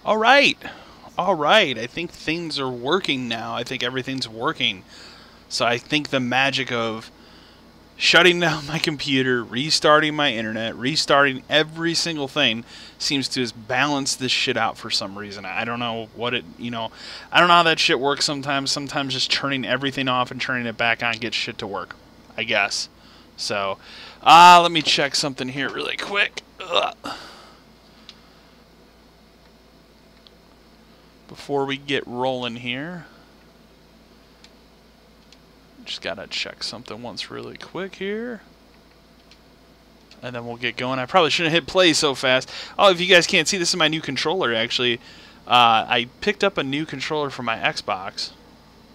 All right. All right. I think things are working now. I think everything's working. So I think the magic of shutting down my computer, restarting my internet, restarting every single thing seems to just balance this shit out for some reason. I don't know what I don't know how that shit works sometimes. Sometimes just turning everything off and turning it back on gets shit to work, I guess. So, let me check something here really quick. Before we get rolling here. Just gotta check something once really quick here. And then we'll get going. I probably shouldn't hit play so fast. Oh, if you guys can't see, this is my new controller, actually. I picked up a new controller for my Xbox.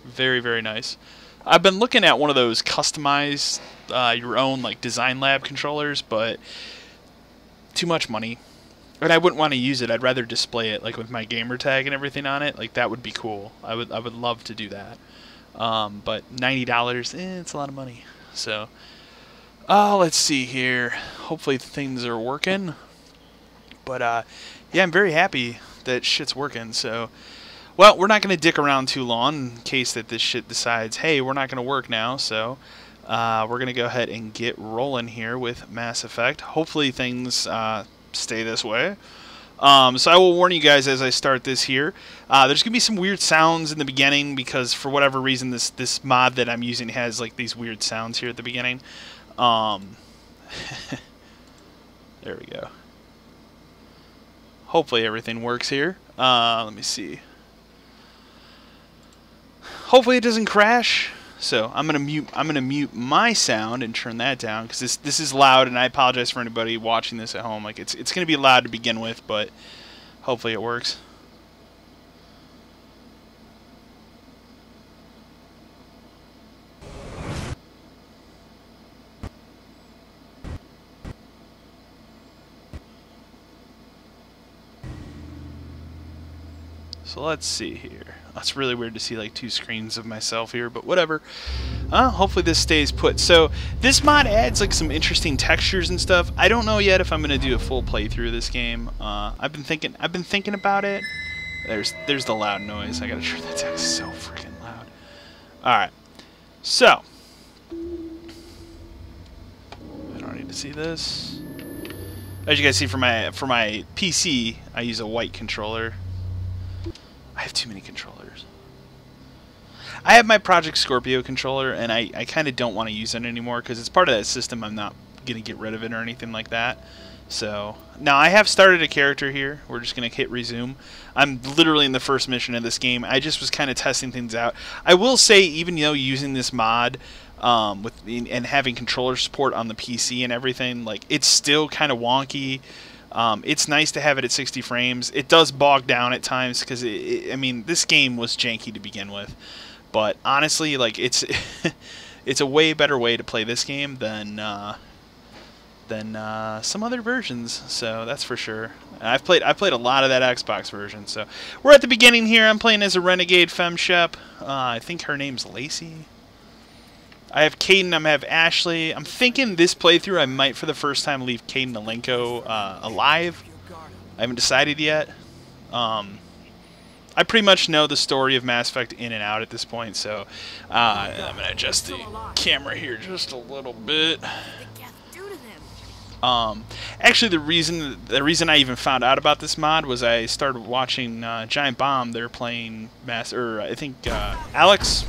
Very, very nice. I've been looking at one of those customized, your own, like, Design Lab controllers, but too much money. And I wouldn't want to use it. I'd rather display it, like, with my gamer tag and everything on it. Like, that would be cool. I would love to do that. But $90, it's a lot of money. So, let's see here. Hopefully things are working. But, yeah, I'm very happy that shit's working. So, well, we're not going to dick around too long in case that this shit decides, hey, we're not going to work now. So, we're going to go ahead and get rolling here with Mass Effect. Hopefully things stay this way. So I will warn you guys as I start this here. There's going to be some weird sounds in the beginning because for whatever reason this mod that I'm using has like these weird sounds here at the beginning. There we go. Hopefully everything works here. Let me see. Hopefully it doesn't crash. So I'm gonna mute my sound and turn that down because this is loud, and I apologize for anybody watching this at home. Like it's gonna be loud to begin with, but hopefully it works. So let's see here. That's really weird to see like two screens of myself here, but whatever. Hopefully this stays put. So this mod adds like some interesting textures and stuff. I don't know yet if I'm gonna do a full playthrough of this game. I've been thinking about it. There's the loud noise. I gotta turn that down. It's so freaking loud. All right. So I don't need to see this. As you guys see, for my PC, I use a white controller. I have too many controllers. I have my Project Scorpio controller, and I kind of don't want to use it anymore because it's part of that system. I'm not going to get rid of it or anything like that. So, now I have started a character here. We're just going to hit resume. I'm literally in the first mission of this game. I just was kind of testing things out. I will say, even though using this mod and having controller support on the PC and everything, like it's still kind of wonky. It's nice to have it at 60 frames. It does bog down at times because I mean, this game was janky to begin with, but honestly, like it's it's a way better way to play this game than some other versions. So that's for sure. I played a lot of that Xbox version. So we're at the beginning here. I'm playing as a renegade femshep. I think her name's Lacey. I have Kaidan, I have Ashley. I'm thinking this playthrough I might for the first time leave Kaidan Alenko alive. I haven't decided yet. I pretty much know the story of Mass Effect in and out at this point, so I'm going to adjust the camera here just a little bit. Actually, the reason I even found out about this mod was I started watching Giant Bomb. They're playing I think Alex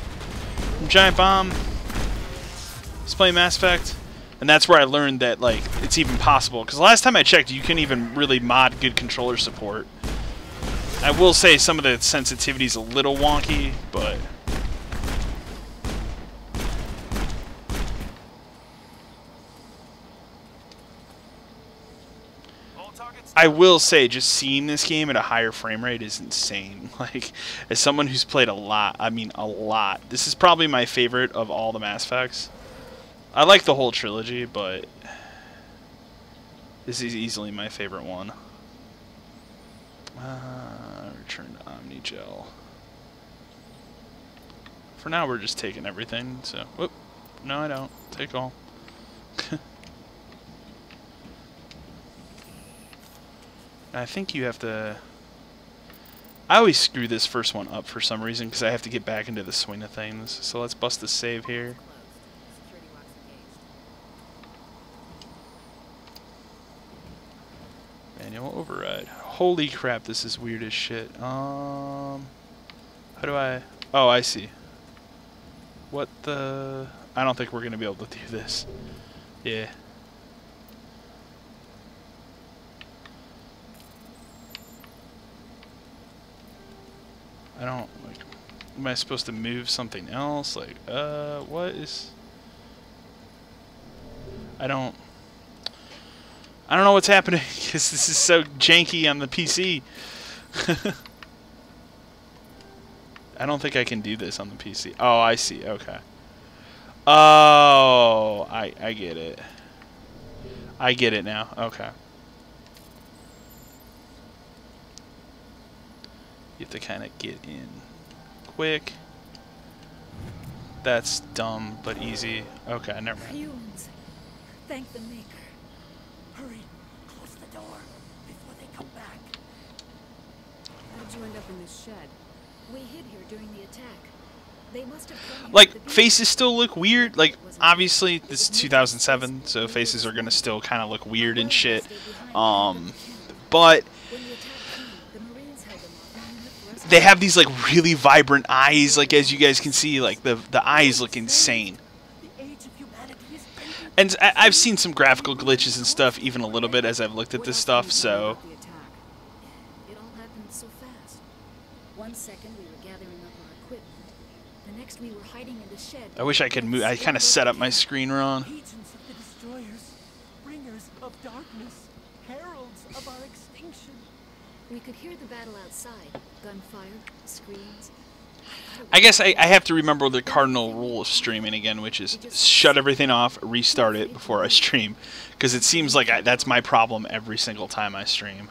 from Giant Bomb. He's playing Mass Effect, and that's where I learned that like it's even possible. Because last time I checked, you couldn't even really mod good controller support. I will say some of the sensitivity's a little wonky, but I will say just seeing this game at a higher frame rate is insane. Like, as someone who's played a lot, I mean a lot. This is probably my favorite of all the Mass Effects. I like the whole trilogy, but this is easily my favorite one. Return to Omnigel. For now, we're just taking everything, so... Whoop. No, I don't. Take all. I think you have to... I always screw this first one up for some reason because I have to get back into the swing of things. So let's bust the save here. Manual override. Holy crap, this is weird as shit. How do I... Oh, I see. What the... I don't think we're going to be able to do this. Yeah. I don't, like... Am I supposed to move something else? Like, what is... I don't know what's happening because this is so janky on the PC. I don't think I can do this on the PC. Oh, I see. Okay. Oh, I get it. I get it now. Okay. You have to kind of get in quick. That's dumb, but easy. Okay, never mind. Humans. Thank the Maker. Hurry, close the door before they come back. How'd you end up in this shed? We hid here during the attack. They must have come here Like, with the faces still look weird. Like, obviously, this is 2007, so faces are gonna still kind of look weird and shit. But When the attack came, the Marines held them off long enough for us to... they have these like really vibrant eyes. Like, as you guys can see, like the eyes look insane. The age of humanity is ending. And I've seen some graphical glitches and stuff, even a little bit as I've looked at this stuff. So The attack. It all happened so fast. 1 second we were gathering up our equipment. The next we were hiding in the shed. I wish I could move. I kind of set up my screen wrong. Agents of the Destroyers, bringers of darkness, heralds of our extinction. We could hear the battle outside. Gunfire, screams. I guess I have to remember the cardinal rule of streaming again, which is shut everything off, restart it before I stream. Because it seems like that's my problem every single time I stream.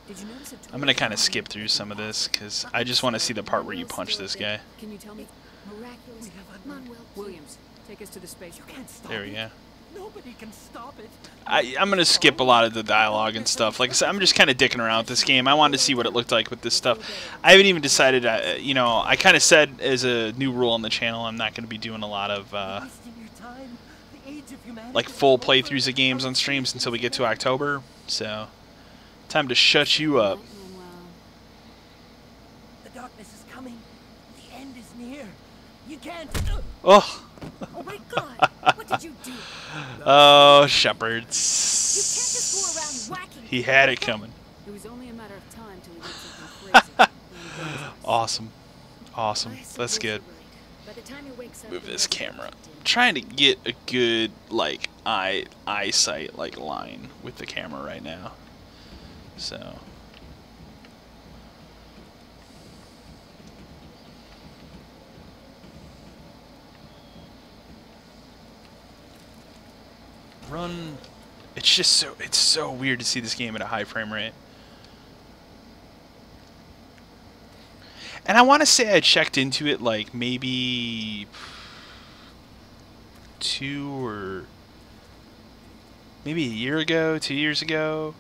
Did you notice a I'm going to kind of skip through some of this, because I just want to see the part where you punch this guy. Can you tell me? Miraculous. Manuel, Williams, take us to the space. You can't stop There we it. go. Nobody can stop it. I'm going to skip a lot of the dialogue and stuff. Like I said, I'm just kind of dicking around with this game. I wanted to see what it looked like with this stuff. I haven't even decided, you know, I kind of said as a new rule on the channel, I'm not going to be doing a lot of, Wasting your time. The age of humanity like, is full over. playthroughs of games on streams until we get to October. So, time to shut you up. Manuel. The darkness is coming. The end is near. You can't. Oh, oh my God! What did you do? oh, You can't shepherds. just go around whacking. He had it coming. It was only a matter of time till we did something crazy. Awesome. Awesome. I suppose That's good. you're right. By the time he wakes up, Move the this rest of camera. us are dead. Trying to get a good, like, eyesight, like, line with the camera right now. So. Run. It's just so weird to see this game at a high frame rate. And I want to say I checked into it like maybe 2 or maybe a year ago, 2 years ago.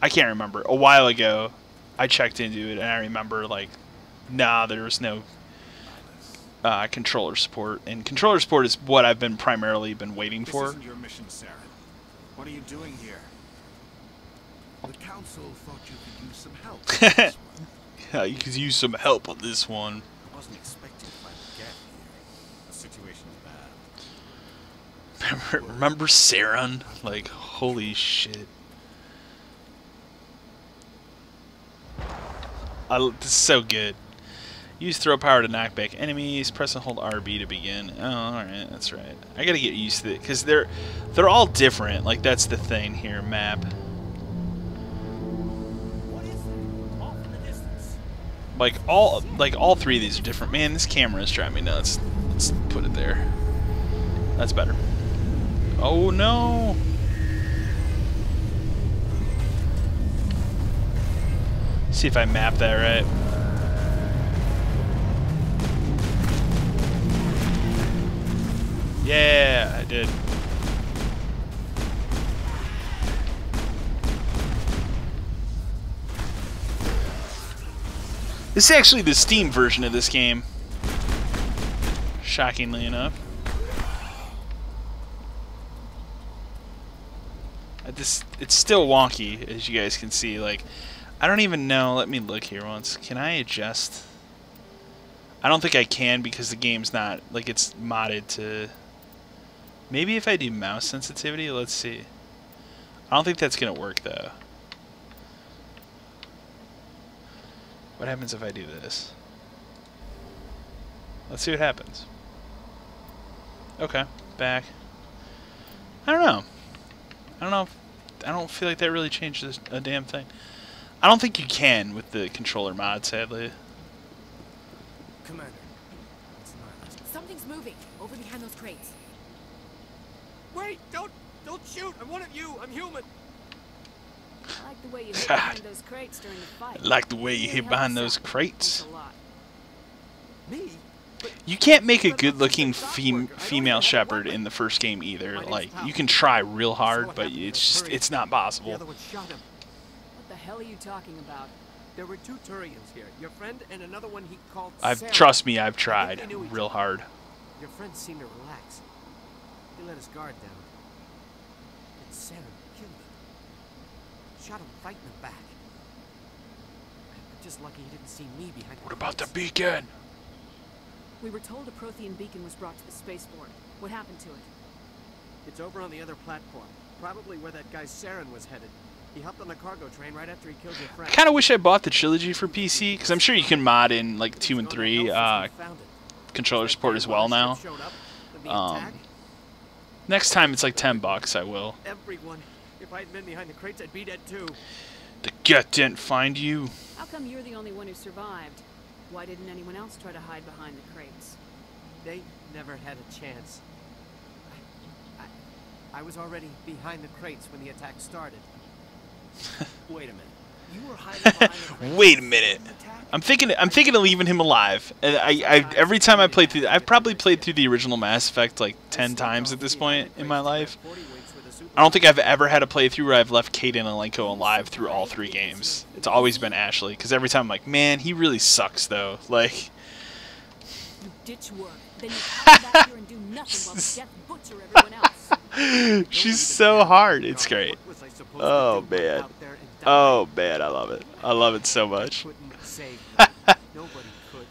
I can't remember. A while ago, I checked into it and I remember like, nah, there was no controller support. And controller support is what I've been primarily waiting for. This isn't your mission, Saren. What are you doing here? The council thought you could use some help. with this one. Yeah, you could use some help on this one. I wasn't expecting to find a gap here. The situation is bad. Remember Saren? Like, holy shit. This is so good. Use throw power to knock back enemies. Press and hold RB to begin. Oh, alright, that's right. I gotta get used to it, because they're all different. Like, that's the thing here, map. What is it? Off in the distance. Like all 3 of these are different. Man, this camera is driving me nuts. Let's put it there. That's better. Oh no! See if I map that right. Yeah, I did. This is actually the Steam version of this game. Shockingly enough. It's still wonky, as you guys can see. Like, I don't even know. Let me look here once. Can I adjust? I don't think I can because the game's not, like, it's modded to... Maybe if I do mouse sensitivity, let's see. I don't think that's going to work, though. What happens if I do this? Let's see what happens. Okay, back. I don't know. I don't feel like that really changes a damn thing. I don't think you can with the controller mod, sadly. Commander, it's Nihlus. Something's moving over behind those crates. Wait! Don't shoot! I'm one of you! I'm human! I like the way you hid behind those crates during the fight. I like the way you Really hid helped behind us those out. crates. Thanks a lot. Me? But You can't make a good-looking female shepherd in the first game either. Like, you can try real hard, but it's not the possible. other one shot him. What the hell are you talking about? There were two Turians here. Your friend and another one he called Sarah. Trust me, I've I tried think they knew each real other. hard. Your friend seemed to relax. He let his guard down. But Sarah killed him. Shot him right in the back. I'm just lucky he didn't see me behind the What about the crates. beacon? We were told a Prothean beacon was brought to the spaceport. What happened to it? It's over on the other platform. Probably where that guy Saren was headed. He hopped on the cargo train right after he killed your friend. I kind of wish I bought the trilogy for PC, because I'm sure you can mod in, like, 2 and 3 controller support as well now. Next time it's like $10, I will. Everyone. If I had been behind the crates, I'd be dead too. The gut didn't find you. How come you're the only one who survived? Why didn't anyone else try to hide behind the crates? They never had a chance. I was already behind the crates when the attack started. Wait a minute. You were hiding behind the crates. Wait a minute. I'm thinking of leaving him alive. And I every time I play through, I've probably played through the original Mass Effect like 10 times at this point in my life. I don't think I've ever had a playthrough where I've left Kate and Alenko alive through all 3 games. It's always been Ashley, because every time I'm like, man, he really sucks though. Like, You ditch work, then you come back here and do nothing while the death butcher everyone else. she's so hard. It's great. Oh man. Oh man, I love it. I love it so much. Couldn't save me. Nobody could.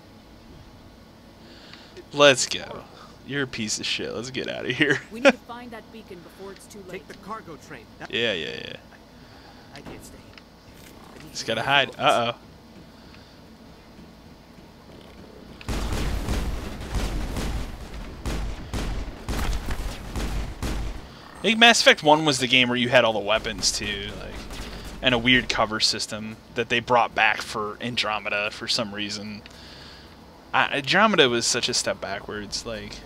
Let's go. You're a piece of shit. Let's get out of here. We need to find that beacon before it's too late. Take the cargo train. Yeah. I can't stay. Just gotta hide. Uh-oh. I think Mass Effect 1 was the game where you had all the weapons too, like, and a weird cover system that they brought back for Andromeda for some reason. Andromeda was such a step backwards. Like,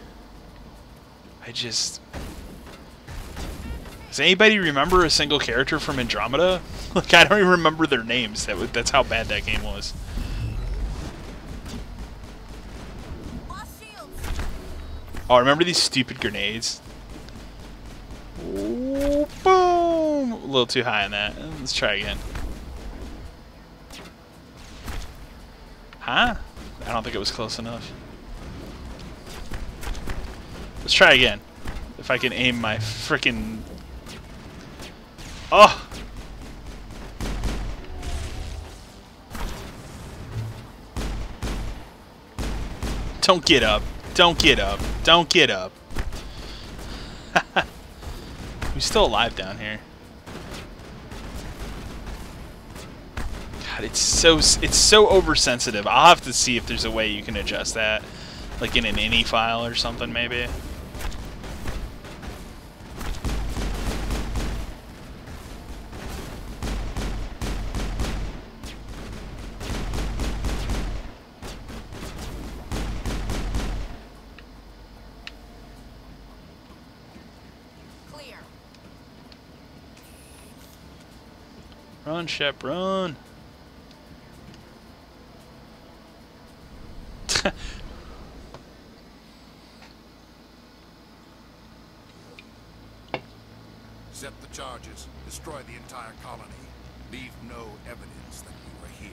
does anybody remember a single character from Andromeda? Like, I don't even remember their names. That's how bad that game was. Oh, remember these stupid grenades? Ooh, boom! A little too high on that. Let's try again. Huh? I don't think it was close enough. Let's try again. If I can aim my frickin'... Oh! Don't get up. Don't get up. Don't get up. He's still alive down here. God, it's so oversensitive. I'll have to see if there's a way you can adjust that, like in an INI file or something, maybe. Run, Shep, run! Set the charges. Destroy the entire colony. Leave no evidence that we were here.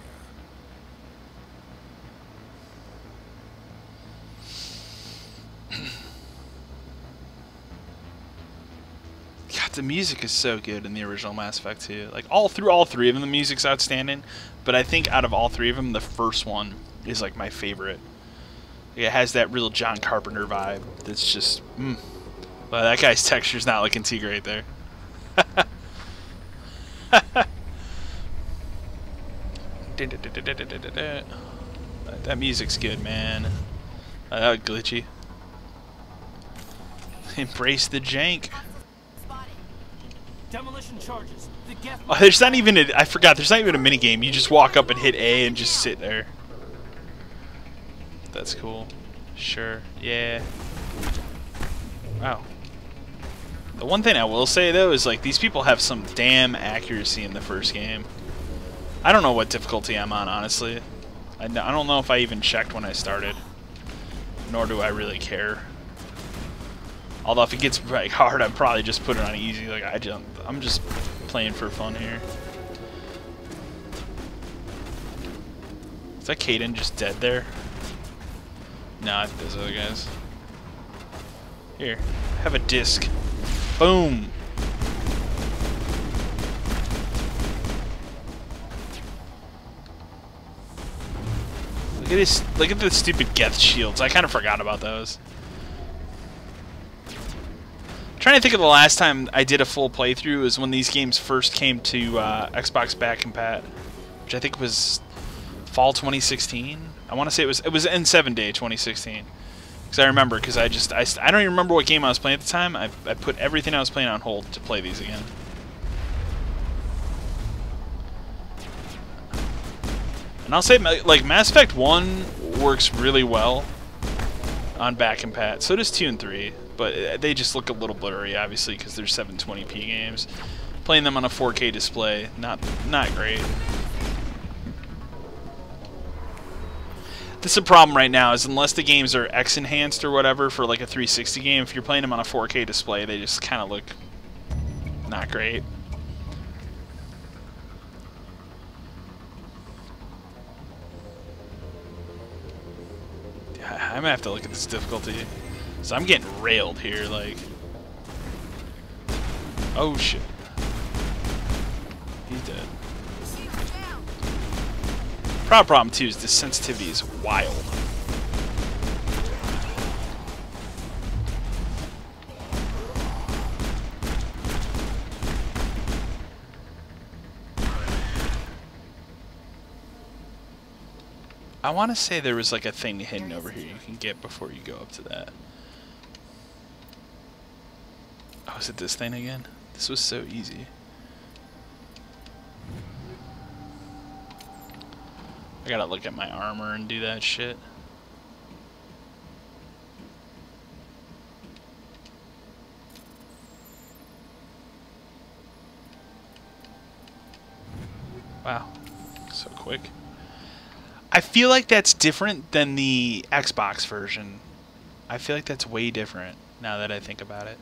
the music is so good in the original Mass Effect 2. Like all three of them, the music's outstanding. But I think out of all three of them, the first one is like my favorite. It has that real John Carpenter vibe. That's just, well, that guy's texture's not looking too great there. That music's good, man. That was glitchy. Embrace the jank. Demolition charges. Oh, there's not even I forgot. There's not even a mini game. You just walk up and hit A and just sit there. That's cool. Sure. Yeah. Wow. The one thing I will say though is like these people have some damn accuracy in the first game. I don't know what difficulty I'm on, honestly. I don't know if I even checked when I started. Nor do I really care. Although if it gets like hard, I'd probably just put it on easy. Like I'm just playing for fun here. Is that Kaidan just dead there? No, I think those other guys. Here, have a disc. Boom. Look at this! Look at the stupid Geth shields. I kind of forgot about those. Trying to think of the last time I did a full playthrough was when these games first came to Xbox Back Compat, which I think was fall 2016. I want to say it was N7 Day 2016, because I remember because I don't even remember what game I was playing at the time. I put everything I was playing on hold to play these again. And I'll say like Mass Effect 1 works really well on Back Compat. So does 2 and 3. But they just look a little blurry, obviously, because they're 720p games. Playing them on a 4K display, not great. This is a problem right now, is unless the games are X enhanced or whatever for like a 360 game, if you're playing them on a 4K display, they just kind of look not great. I'm gonna have to look at this difficulty. So I'm getting railed here, like... Oh shit. He's dead. Problem too is the sensitivity is wild. I want to say there was like a thing hidden over here you can get before you go up to that. Oh, is it this thing again? This was so easy. I gotta look at my armor and do that shit. Wow, so quick. I feel like that's different than the Xbox version. I feel like that's way different now that I think about it.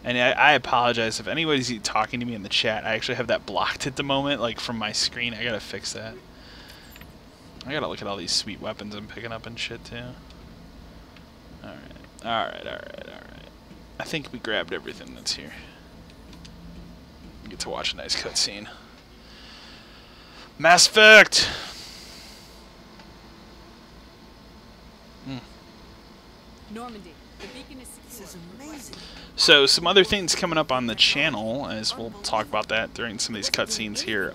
And I apologize if anybody's talking to me in the chat. I actually have that blocked at the moment, like from my screen. I gotta fix that. I gotta look at all these sweet weapons I'm picking up and shit too. Alright. I think we grabbed everything that's here. We get to watch a nice cutscene. Mass Effect! Normandy, the beacon is secure. This is amazing. So some other things coming up on the channel, as we'll talk about that during some of these cutscenes here.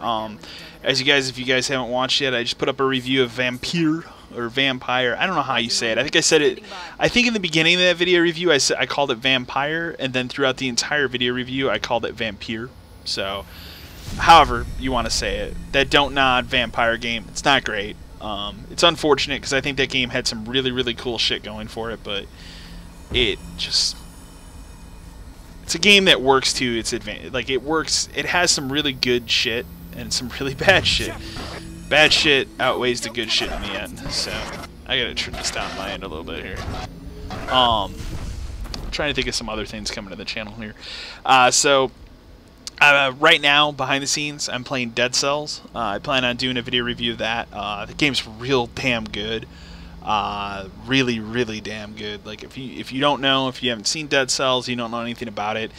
As if you guys haven't watched yet, I just put up a review of Vampire or Vampire. I don't know how you say it. I think I said it. I think in the beginning of that video review, I called it Vampire, and then throughout the entire video review, I called it Vampire. So, however you want to say it, that Don't Nod Vampire game, it's not great. It's unfortunate because I think that game had some really cool shit going for it, but it's a game that works to its advantage. Like, it works, it has some really good shit and some really bad shit. Bad shit outweighs the good shit in the end, so I gotta trim this down my end a little bit here. I'm trying to think of some other things coming to the channel here. Right now, behind the scenes, I'm playing Dead Cells. I plan on doing a video review of that. The game's real damn good. Really damn good. Like, if you don't know, if you haven't seen Dead Cells, you don't know anything about it,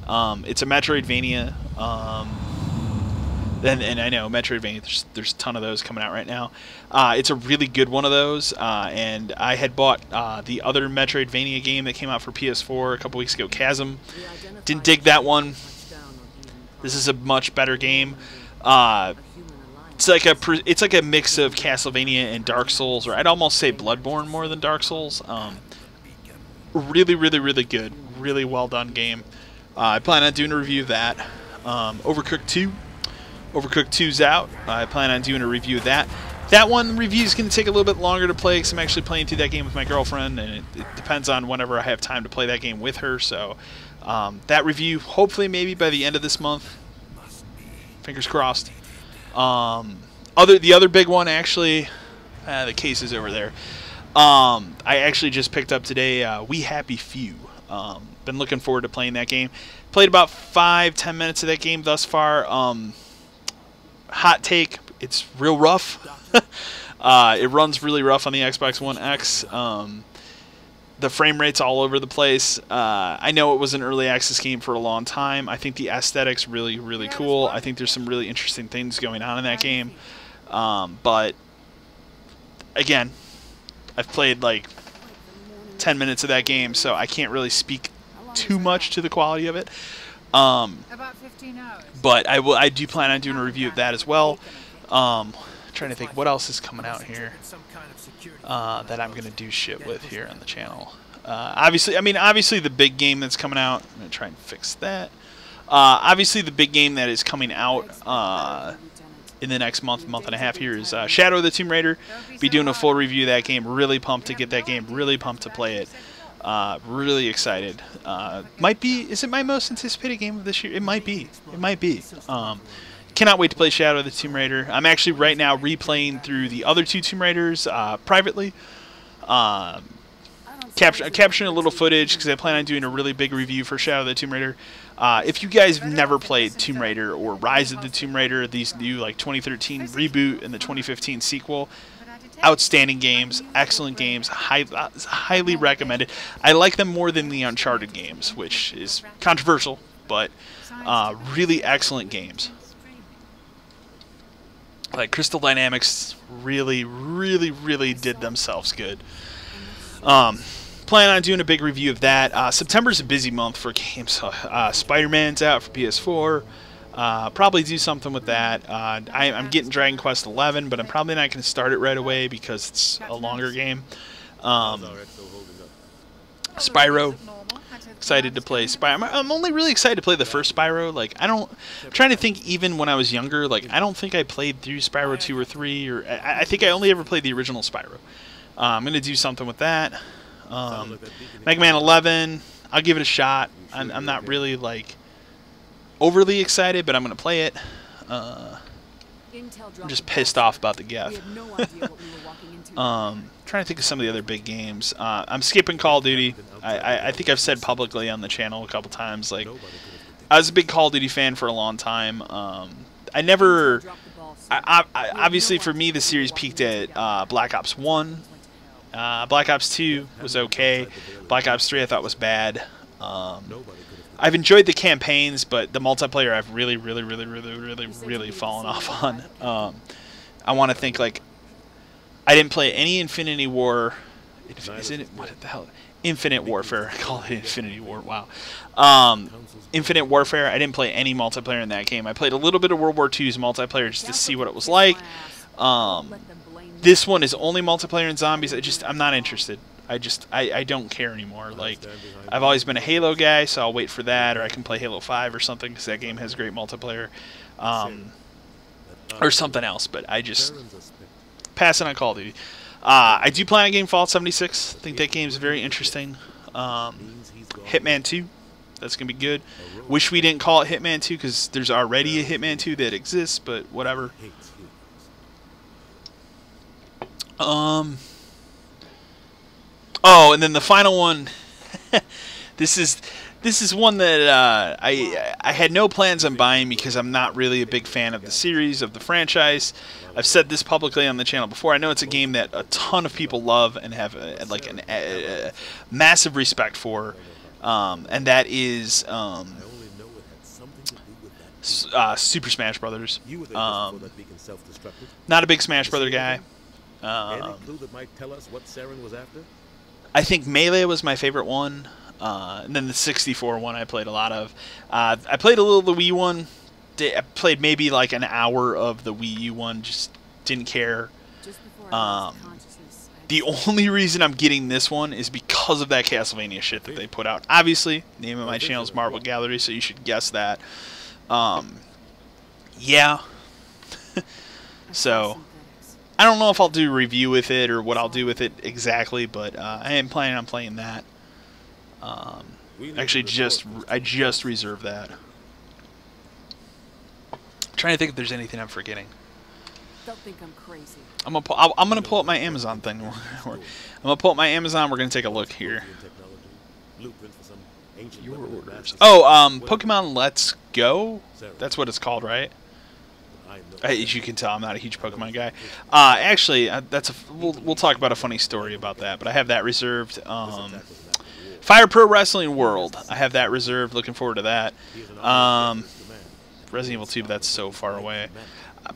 It's a Metroidvania. And I know Metroidvania, there's a ton of those coming out right now. It's a really good one of those, and I had bought the other Metroidvania game that came out for PS4 a couple weeks ago, Chasm. Didn't dig that one. This is a much better game. It's like a mix of Castlevania and Dark Souls, or I'd almost say Bloodborne more than Dark Souls. Really, really, really good. Really well done game. I plan on doing a review of that. Overcooked 2. Overcooked 2's out. I plan on doing a review of that. That one review is going to take a little bit longer to play because I'm actually playing through that game with my girlfriend, and it depends on whenever I have time to play that game with her. So that review, hopefully maybe by the end of this month. Fingers crossed. The other big one, actually, the case is over there. I actually just picked up today We Happy Few. Been looking forward to playing that game. Played about 5-10 minutes of that game thus far. Hot take, it's real rough. It runs really rough on the Xbox One X. The frame rate's all over the place. I know it was an early access game for a long time. I think the aesthetic's really, really cool. I think there's some really interesting things going on in that game. But, again, I've played like 10 minutes of that game, so I can't really speak too much to the quality of it. About 15 hours. But I do plan on doing a review of that as well. Trying to think what else is coming out here that I'm gonna do shit with here on the channel. Obviously the big game that's coming out. I'm gonna try and fix that. Obviously the big game that is coming out in the next month and a half here is Shadow of the Tomb Raider. Be doing a full review of that game. Really pumped to get that game. Really pumped to play it. Really excited. Is it my most anticipated game of this year? It might be. It might be. Cannot wait to play Shadow of the Tomb Raider. I'm actually right now replaying through the other two Tomb Raiders privately. Capturing a little footage because I plan on doing a really big review for Shadow of the Tomb Raider. If you guys have never played Tomb Raider or Rise of the Tomb Raider, these new 2013 reboot and the 2015 sequel, outstanding games, excellent games, highly recommended. I like them more than the Uncharted games, which is controversial, but really excellent games. Like Crystal Dynamics really, really, really did themselves good. Plan on doing a big review of that. September's a busy month for games. Spider-Man's out for PS4. Probably do something with that. I'm getting Dragon Quest XI, but I'm probably not going to start it right away because it's a longer game. Spyro. Excited to play Spyro. I'm only really excited to play the first Spyro. I'm trying to think even when I was younger, I don't think I played through Spyro 2 or 3, or I think I only ever played the original Spyro. I'm going to do something with that. Mega Man 11, I'll give it a shot. I'm not really, overly excited, but I'm going to play it. I'm just pissed off about the Geth. Trying to think of some of the other big games. I'm skipping Call of Duty. I think I've said publicly on the channel a couple times, I was a big Call of Duty fan for a long time. Obviously for me the series peaked at Black Ops 1. Black Ops 2 was okay. Black Ops 3 I thought was bad. I've enjoyed the campaigns, but the multiplayer I've really, really, really, really, really, really fallen off on. I want to think I didn't play any Infinity War. What the hell? Infinite Warfare. I call it Infinity War. Wow. Infinite Warfare. I didn't play any multiplayer in that game. I played a little bit of World War II's multiplayer just to see what it was like. This one is only multiplayer and zombies. I'm not interested. I don't care anymore. I've always been a Halo guy, so I'll wait for that, or I can play Halo 5 or something because that game has great multiplayer, or something else. But I just passing on Call of Duty. I do plan on getting Fallout 76. I think that game's very interesting. Hitman 2, that's gonna be good. Wish we didn't call it Hitman 2 because there's already a Hitman 2 that exists, but whatever. Oh, and then the final one. This is one that I had no plans on buying because I'm not really a big fan of the series, of the franchise. I've said this publicly on the channel before. I know it's a game that a ton of people love and have a massive respect for, and that is Super Smash Brothers. You were there just before that beacon self-destructed. Not a big Smash Brother guy. Any clue that might tell us what Saren was after? I think Melee was my favorite one. And then the 64 one I played a lot of. I played a little of the Wii one. I played maybe like an hour of the Wii U one. Just didn't care. Just before I lost consciousness, The only reason I'm getting this one is because of that Castlevania shit that they put out. Obviously, name of my channel is Marvel Gallery, so you should guess that. Yeah. So, I don't know if I'll do a review with it or what I'll do with it exactly, but I am planning on playing that. Actually, I just reserved that. I'm trying to think if there's anything I'm forgetting. Don't think I'm crazy. I'm gonna pull up my Amazon thing. I'm gonna pull up my Amazon. We're gonna take a look here. Your orders. Oh, Pokemon Let's Go. That's what it's called, right? As you can tell, I'm not a huge Pokemon guy. Actually, we'll talk about a funny story about that. But I have that reserved. Fire Pro Wrestling World. I have that reserved. Looking forward to that. Resident Evil 2, but that's so far away.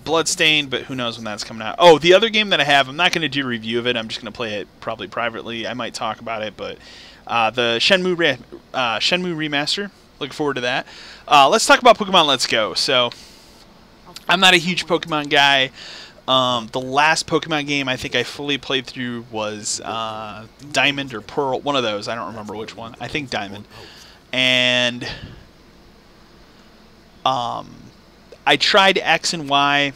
Bloodstained, but who knows when that's coming out. Oh, the other game that I have, I'm not going to do a review of it. I'm just going to play it probably privately. I might talk about it, but the Shenmue Remaster. Looking forward to that. Let's talk about Pokemon Let's Go. So, I'm not a huge Pokemon guy. The last Pokemon game I think I fully played through was Diamond or Pearl. One of those. I don't remember which one. I think Diamond. And I tried X and Y.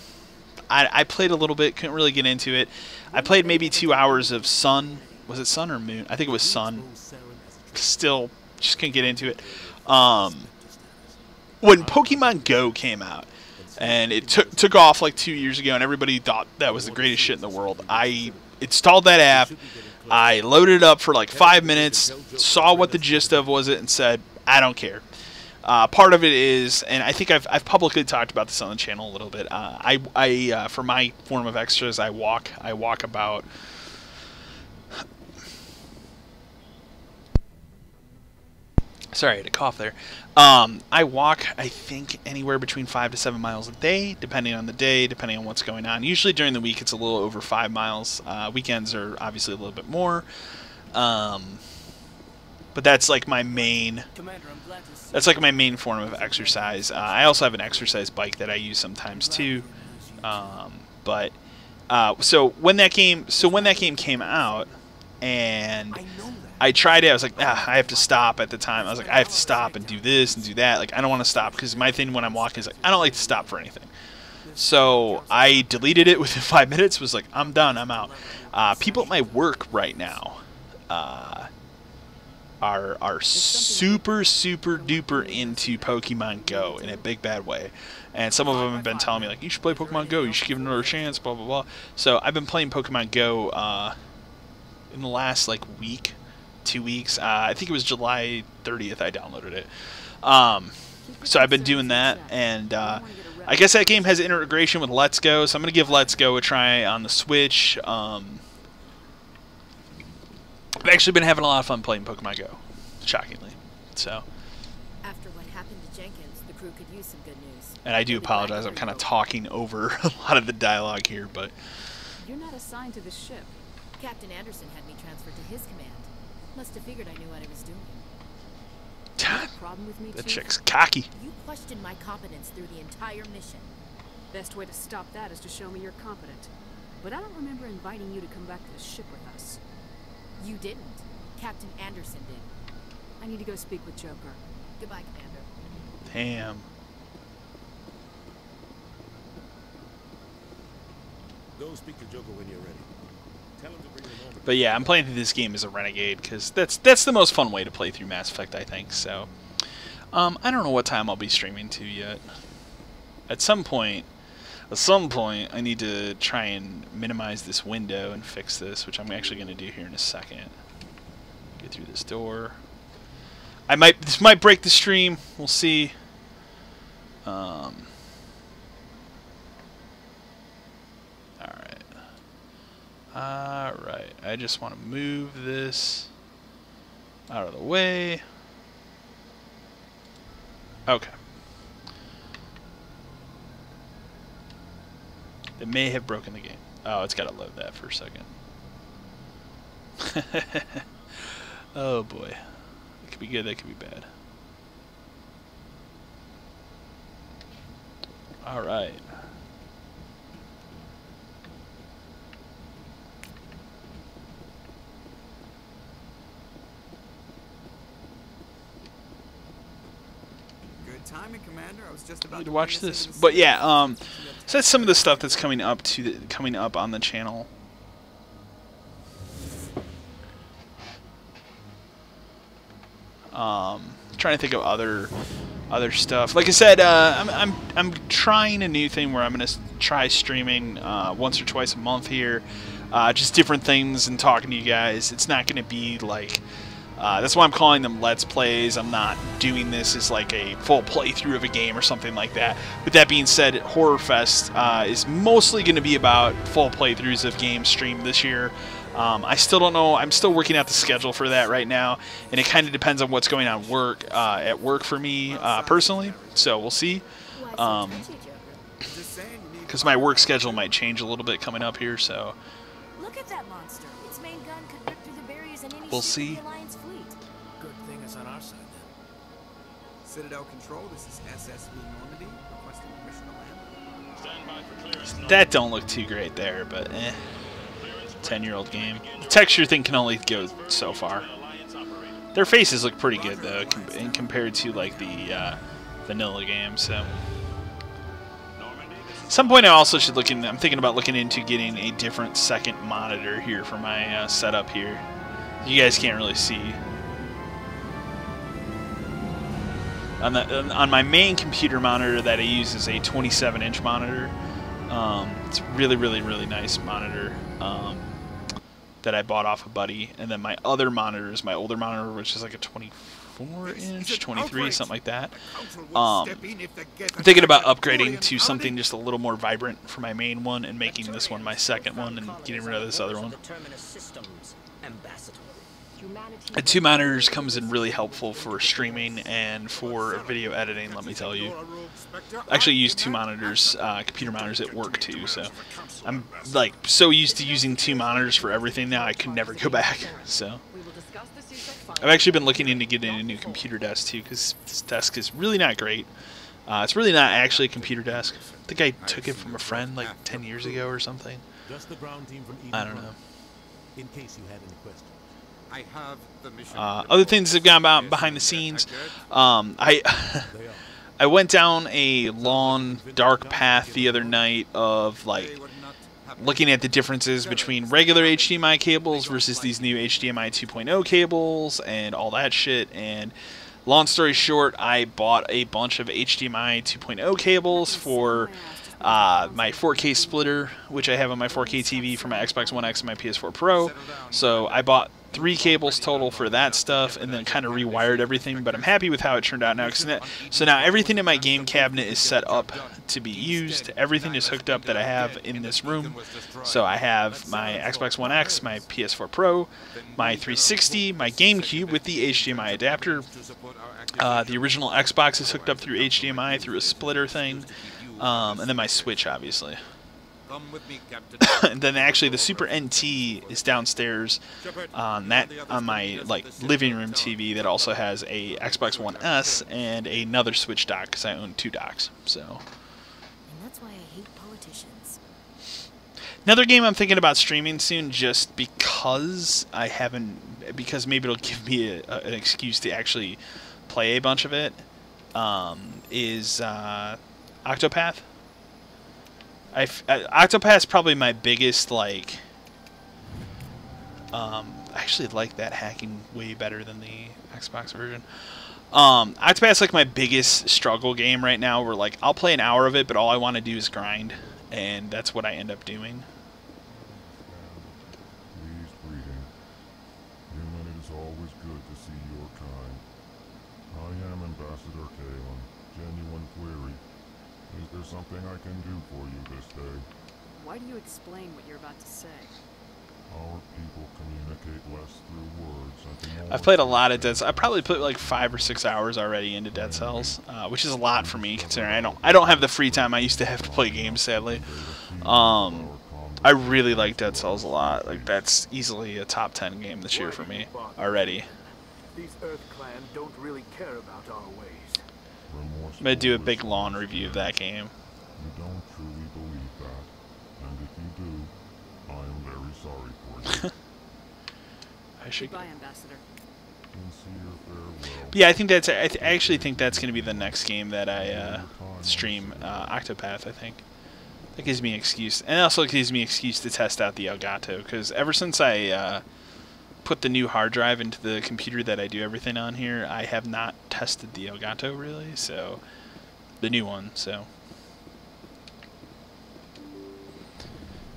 I played a little bit. Couldn't really get into it. I played maybe 2 hours of Sun. Was it Sun or Moon? I think it was Sun. Still, just couldn't get into it. When Pokemon Go came out, and it took off like 2 years ago, and everybody thought that was the greatest shit in the world. I installed that app. I loaded it up for like 5 minutes, saw what the gist of was it, and said, I don't care. Part of it is, and I think I've publicly talked about this on the channel a little bit. I for my form of extras, I walk about. Sorry, I had a cough there. I walk, I think, anywhere between 5 to 7 miles a day, depending on the day, depending on what's going on. Usually during the week, it's a little over 5 miles. Weekends are obviously a little bit more. But that's like my main. That's like my main form of exercise. I also have an exercise bike that I use sometimes too. So when that game came out, and I tried it, I was like, I have to stop at the time. I was like, I have to stop and do this and do that. Like, I don't want to stop, because my thing when I'm walking is like, I don't like to stop for anything. So I deleted it within 5 minutes. Was like, I'm done. I'm out. People at my work right now are super duper into Pokemon Go in a big bad way, and some of them have been telling me like, you should play Pokemon Go, you should give it another chance, blah blah blah. So I've been playing Pokemon Go in the last like week, 2 weeks. I think it was July 30th I downloaded it. So I've been doing that, and I guess that game has integration with Let's Go, so I'm gonna give Let's Go a try on the Switch. I've actually been having a lot of fun playing Pokemon Go, shockingly. So. After what happened to Jenkins, the crew could use some good news. And I do apologize. I'm kind of talking over a lot of the dialogue here, but. You're not assigned to the ship. Captain Anderson had me transferred to his command. Must have figured I knew what I was doing. Problem with me, That Chief? chick's cocky. You questioned my competence through the entire mission. Best way to stop that is to show me you're competent. But I don't remember inviting you to come back to the ship with us. You didn't. Captain Anderson did. I need to go speak with Joker. Goodbye, Commander. Damn. Go speak to Joker when you're ready. Tell him to bring him over. But yeah, I'm playing through this game as a renegade because that's the most fun way to play through Mass Effect, I think. So, I don't know what time I'll be streaming to yet. At some point, I need to try and minimize this window and fix this, which I'm actually going to do here in a second. Get through this door. This might break the stream. We'll see. Alright. Alright. I just want to move this out of the way. Okay. that may have broken the game. Oh, it's got to load that for a second. Oh boy. That could be good, that could be bad. Alright. Good timing, Commander. I was just about Need to watch this. But yeah, so that's some of the stuff that's coming up on the channel. Trying to think of other stuff. Like I said, I'm trying a new thing where I'm gonna try streaming once or twice a month here, just different things and talking to you guys. It's not gonna be like that's why I'm calling them Let's Plays. I'm not doing this as like a full playthrough of a game or something like that. With that being said, Horror Fest is mostly going to be about full playthroughs of games streamed this year. I still don't know. I'm still working out the schedule for that right now, and it kind of depends on what's going on at work for me personally. So we'll see. Because my work schedule might change a little bit coming up here. So Look at that monster. Its main gun could rip through the barriers and any We'll ship in see. the Alliance fleet. Good thing it's on our side then. Citadel Control, this is SSV Normandy, requesting permission to land. that don't look too great there, but 10-year-old game. The texture thing can only go so far. Their faces look pretty good though, compared to like the vanilla game. So, at some point I also should look in. I'm thinking about looking into getting a different second monitor here for my setup here. You guys can't really see. On my main computer monitor that I use is a 27-inch monitor. It's really, really, really nice monitor that I bought off a buddy. And then my other monitor is my older monitor, which is like a 24-inch, 23, something like that. I'm thinking about upgrading to something just a little more vibrant for my main one and making this one my second one and getting rid of this other one. And 2 monitors comes in really helpful for streaming and for video editing, let me tell you. I actually use 2 monitors, computer monitors at work too, so I'm like so used to using 2 monitors for everything now I could never go back. So I've actually been looking into getting a new computer desk too, because this desk is really not great. It's really not actually a computer desk. I think I took it from a friend like 10 years ago or something. Just the ground team from I don't know. In case you had any questions. I have the mission. Other things that have gone about behind the scenes. I went down a long, dark path the other night of like looking at the differences between regular HDMI cables versus these new HDMI 2.0 cables and all that shit. And long story short, I bought a bunch of HDMI 2.0 cables for my 4K splitter, which I have on my 4K TV for my Xbox One X and my PS4 Pro. So I bought 3 cables total for that stuff, and then kind of rewired everything. But I'm happy with how it turned out now. So now everything in my game cabinet is set up to be used. Everything is hooked up that I have in this room. So I have my Xbox One X, my PS4 Pro, my 360, my GameCube with the HDMI adapter. The original Xbox is hooked up through HDMI through a splitter thing. And then my Switch, obviously. And then actually the Super NT is downstairs on my like living room TV that also has a Xbox One S and another Switch dock because I own 2 docks. So. And that's why I hate politicians. Another game I'm thinking about streaming soon, just because because maybe it'll give me an excuse to actually play a bunch of it, is Octopath. Octopath's probably my biggest, like, I actually like that hacking way better than the Xbox version. Octopath's like my biggest struggle game right now, where like I'll play an hour of it, but all I want to do is grind, and that's what I end up doing. Please greeting. Human, it is always good to see your kind. I am Ambassador Kalen. Genuine query. Is there something I can do for you this day? Why do you explain what you're about to say? Our people communicate less through words and more I've played a through lot of Dead things. Cells. I probably put like 5 or 6 hours already into Dead Cells, which is a lot for me considering I don't have the free time I used to have to play games, sadly. I really like Dead Cells a lot. Like that's easily a top 10 game this year for me already. These Earth Clan don't really care about our ways. Remorse I'm gonna do a always big comes lawn review of that game. You don't truly believe that, and if you do, I am very sorry for you. I should. Goodbye, Ambassador. Sincere farewell. Yeah, I think that's. I actually think that's gonna be the next game that I stream. Octopath, I think. That gives me an excuse, and it also gives me an excuse to test out the Elgato, because ever since I put the new hard drive into the computer that I do everything on here, I have not tested the Elgato really, so the new one, so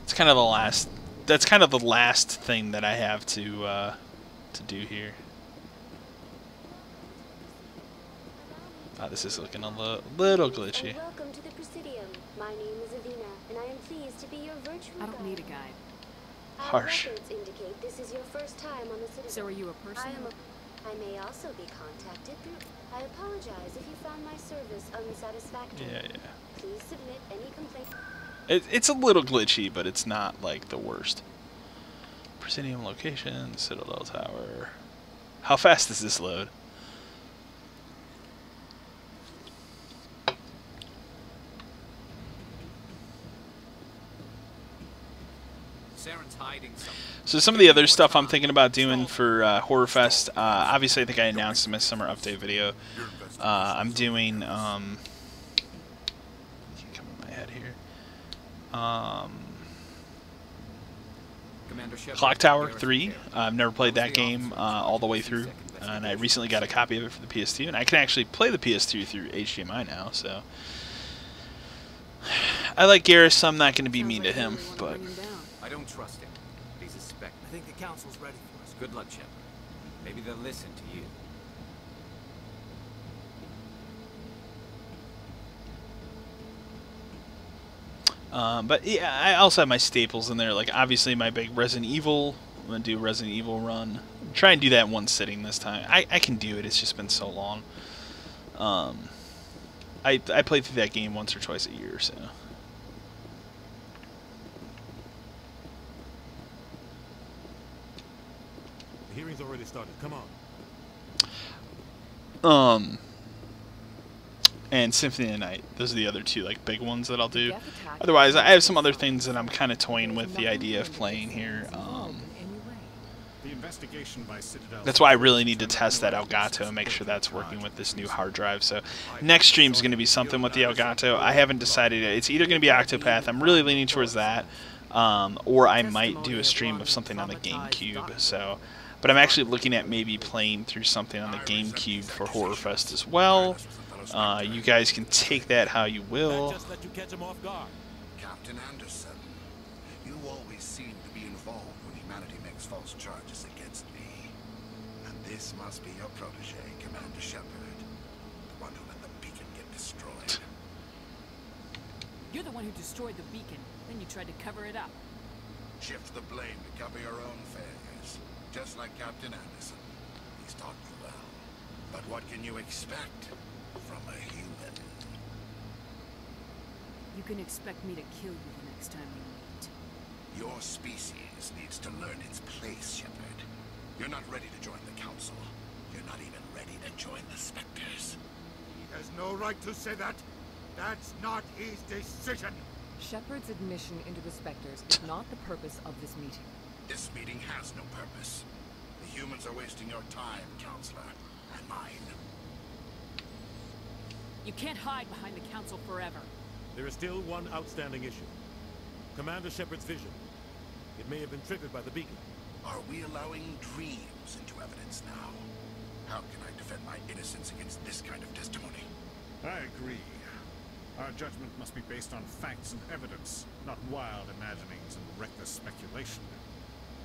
it's kind of the last. That's kind of the last thing that I have to do here. This is looking a little glitchy. Welcome to the Presidium. My name is Avina, and I am pleased to be your virtual I don't guide. need a guide. Our Harsh. records indicate this is your first time on the Citadel. So are you a person? I may also be contacted through. I apologize if you found my service unsatisfactory. Yeah. Please submit any complaint. It's a little glitchy, but it's not like the worst. Presidium location, Citadel Tower. How fast does this load? Saren's hiding something. So some of the other stuff I'm thinking about doing for Horror Fest, obviously I think I announced in my summer update video. I'm doing, come in my head here. Commander Shepard, Clock Tower Garrison 3. Care. I've never played that game all the way through, and I recently got a copy of it for the PS2, and I can actually play the PS2 through HDMI now, so. I like Garrus, so I'm not going to be mean to him, but. I don't trust him. He's a spec. I think the council's ready for us. Good luck, Shepard. Maybe they'll listen to you. But yeah, I also have my staples in there. Like obviously my big Resident Evil. I'm gonna do a Resident Evil run. Try and do that in one sitting this time. I can do it. It's just been so long. I play through that game once or twice a year, so. The hearing's already started. Come on. And Symphony of the Night. Those are the other two like big ones that I'll do. Otherwise, I have some other things that I'm kind of toying with the idea of playing here. The investigation by Citadel. That's why I really need to test that Elgato and make sure that's working with this new hard drive. So next stream is going to be something with the Elgato. I haven't decided yet. It's either going to be Octopath. I'm really leaning towards that, or I might do a stream of something on the GameCube. So, but I'm actually looking at maybe playing through something on the GameCube for Horror Fest as well. You guys can take that how you will. Just let you catch him off guard. Captain Anderson, you always seem to be involved when humanity makes false charges against me. And this must be your protege, Commander Shepard, the one who let the beacon get destroyed. You're the one who destroyed the beacon. Then you tried to cover it up. Shift the blame to cover your own failures, just like Captain Anderson. He's taught you well. But what can you expect from a human? You can expect me to kill you the next time we meet. Your species needs to learn its place, Shepard. You're not ready to join the Council. You're not even ready to join the Spectres. He has no right to say that. That's not his decision. Shepard's admission into the Spectres is not the purpose of this meeting. This meeting has no purpose. The humans are wasting your time, Counselor, and mine. You can't hide behind the Council forever. There is still one outstanding issue. Commander Shepard's vision. It may have been triggered by the beacon. Are we allowing dreams into evidence now? How can I defend my innocence against this kind of testimony? I agree. Our judgment must be based on facts and evidence, not wild imaginings and reckless speculation.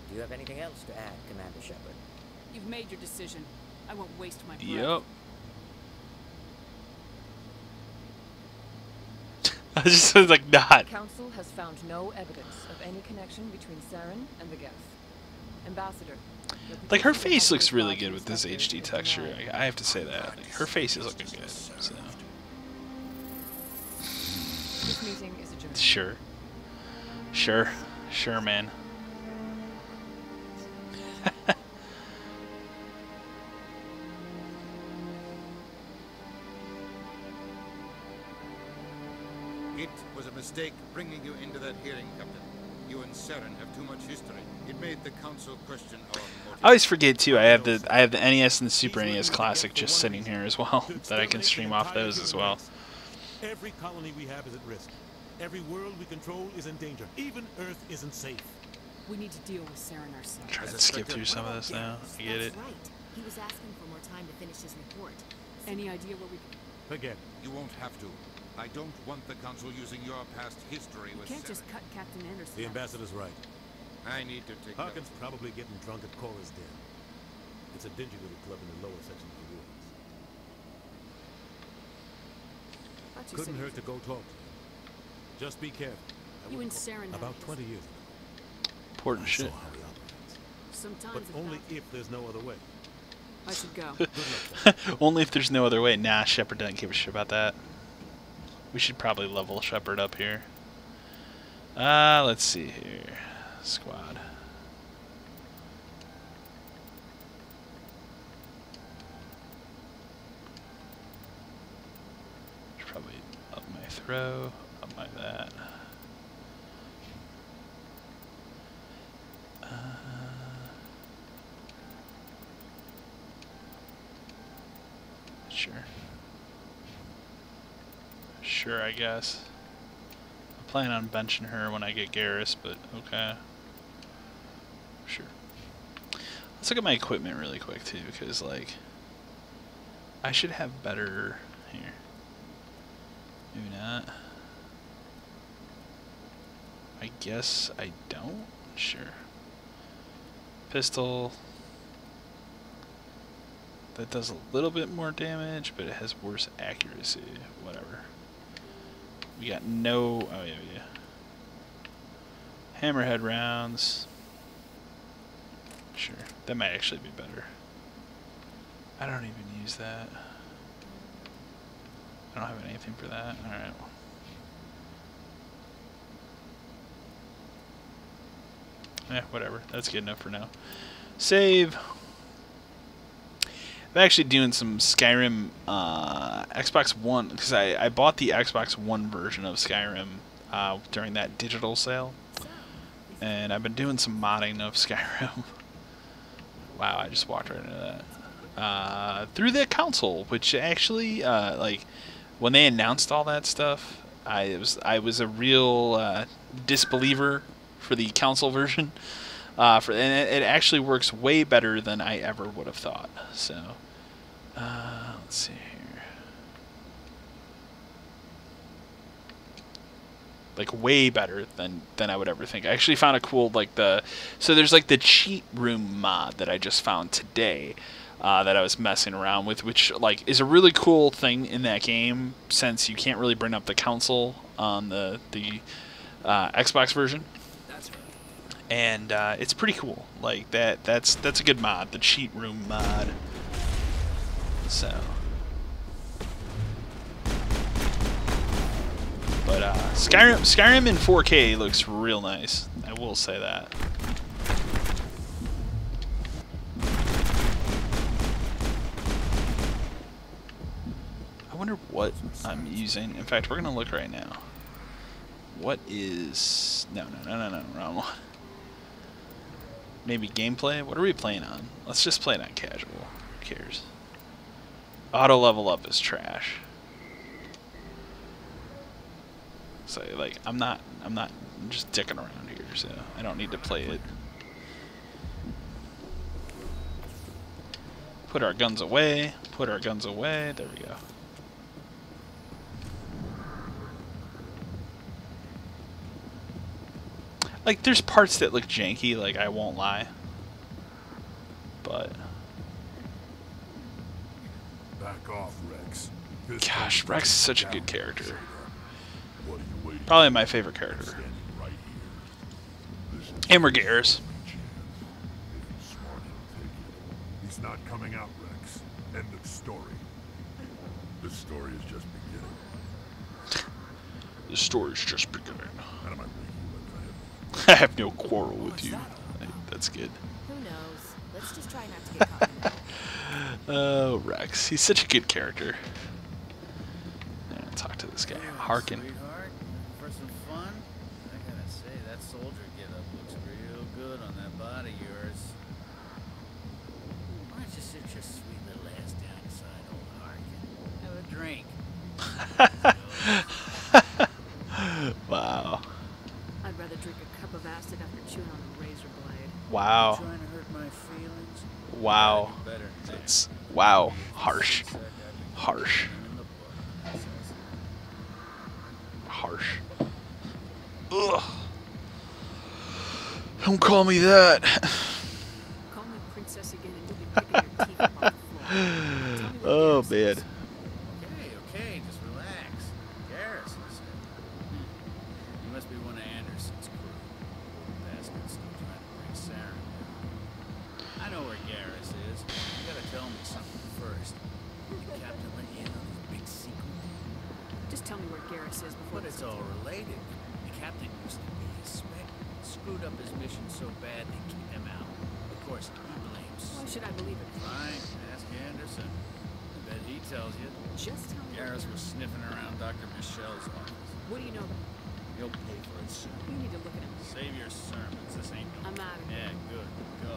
Do you have anything else to add, Commander Shepard? You've made your decision. I won't waste my breath. Yep. I just was like, not. The Council has found no evidence of any connection between Saren and the Geth. Ambassador. Like, her face looks really good with this HD texture. I have to say that. Like, her face is looking good. So. This meeting is adjourned. Sure. Sure. Sure, man. It was a mistake bringing you into that hearing, Captain. You and Saren have too much history. It made the Council question our motives. I always forget too. I have the NES and the Super NES Classic just sitting here as well that I can stream off those as well. Every colony we have is at risk. Every world we control is in danger. Even Earth isn't safe. We need to deal with Saren ourselves. Try to skip through some of this now. I get it. Right. He was asking for more time to finish his report. Any idea where we... Forget. You won't have to. I don't want the Council using your past history with Can't Saren. just cut Captain Anderson. The ambassador's right. I need to take Harkin's notes. probably getting drunk at Cora's Den. It's a dingy little club in the lower section of the woods. Couldn't hurt to go talk to him. Just be careful. You and Saren had About a 20 years ago. Important shit. Saw how he operates. Sometimes But it's only not. if there's no other way. I should go. Good luck. Only if there's no other way. Nah, Shepard doesn't give a shit about that. We should probably level Shepard up here. Let's see here. Squad. Should probably up my throw, up my that. Sure. Sure, I guess. I plan on benching her when I get Garrus, but okay. Sure. Let's look at my equipment really quick too, because like I should have better here. Maybe not. I guess I don't. Sure. Pistol. That does a little bit more damage, but it has worse accuracy. Whatever. We got no... Oh, yeah. Hammerhead rounds. Sure. That might actually be better. I don't even use that. I don't have anything for that. Alright. Whatever. That's good enough for now. Save. I'm actually doing some Skyrim Xbox One, because I bought the Xbox One version of Skyrim during that digital sale, and I've been doing some modding of Skyrim. Wow, I just walked right into that. Through the console, which actually, like, when they announced all that stuff, I was a real disbeliever for the console version. And it actually works way better than I ever would have thought. So, let's see here. Like, way better than I would ever think. I actually found a cool, like, so there's like the cheat room mod that I just found today, that I was messing around with, which, like, is a really cool thing in that game, since you can't really bring up the console on the Xbox version. And it's pretty cool. Like that's a good mod, the cheat room mod. So, but Skyrim in 4K looks real nice. I will say that. I wonder what I'm using. In fact, we're gonna look right now. What is no, wrong one. Maybe gameplay? What are we playing on? Let's just play it on casual. Who cares? Auto level up is trash. So, like, I'm not just dicking around here, so I don't need to play it. Put our guns away. Put our guns away. There we go. Like, there's parts that look janky, like, I won't lie. But... Back off, Rex. Gosh, Rex is such a good character. Probably my favorite character. And we're Garrus. coming out, Rex. End of story. This story is just beginning. The story's just beginning. Out of my way, I have no quarrel with you. That's good. Who knows? Let's just try not to get caught in that. Oh, Rex. He's such a good character. Yeah, talk to this guy. Harkin. Sweetheart, for some fun, I gotta say, that soldier getup looks real good on that body of yours. Why don't you sit your sweet little ass down beside old Harkin? Have a drink. Wow. I'd rather drink a cup of acid after chewing on a razor blade. Wow. Trying to hurt my feelings? Wow. That's wow. Harsh. Harsh. Harsh. Ugh. Don't call me that. Call me princess again and you'll be picking your teeth up off the floor. Oh, man. Okay, just relax. Garrison said. You must be one of Anderson's crew. Bastard's still trying to bring Saren down. I know where Garrus is. You gotta tell me something first. Did the captain let you in on his big secret? Just tell me where Garrus is before. But it's all related. The captain used to be his spec. Screwed up his mission so bad they kicked him out. Of course, he blames. Why should I believe it? Fine, ask Anderson. I bet he tells you. Just tell me. Garrus was sniffing around Dr. Michelle's office. What do you know? He'll pay for it soon. You need to look at him. Save your sermons. This ain't no. I'm out of here. Yeah, good. Go.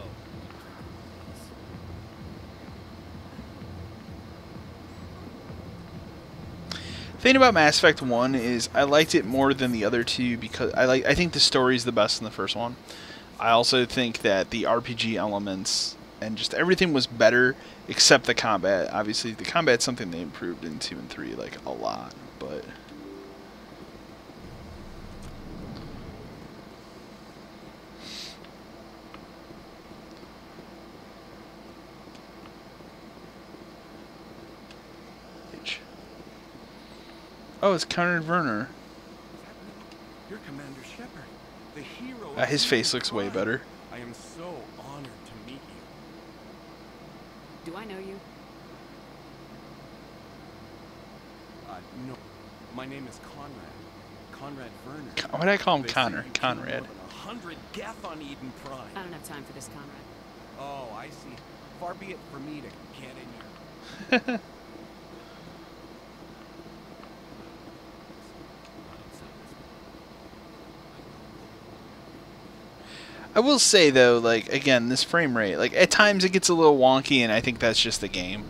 The thing about Mass Effect 1 is I liked it more than the other two because I think the story's the best in the first one. I also think that the RPG elements and just everything was better except the combat. Obviously, the combat's something they improved in 2 and 3 like a lot, but oh, it's Conrad Werner. You're Commander Shepard, the hero. His face looks way better. I am so honored to meet you. Do I know you? No. My name is Conrad. Conrad Werner. Why did I call him They say Connor? you killed Conrad. more than 100 Geth on Eden Prime. I don't have time for this, Conrad. Oh, I see. Far be it for me to get in your... I will say though, like again, this frame rate, like at times it gets a little wonky, and I think that's just the game.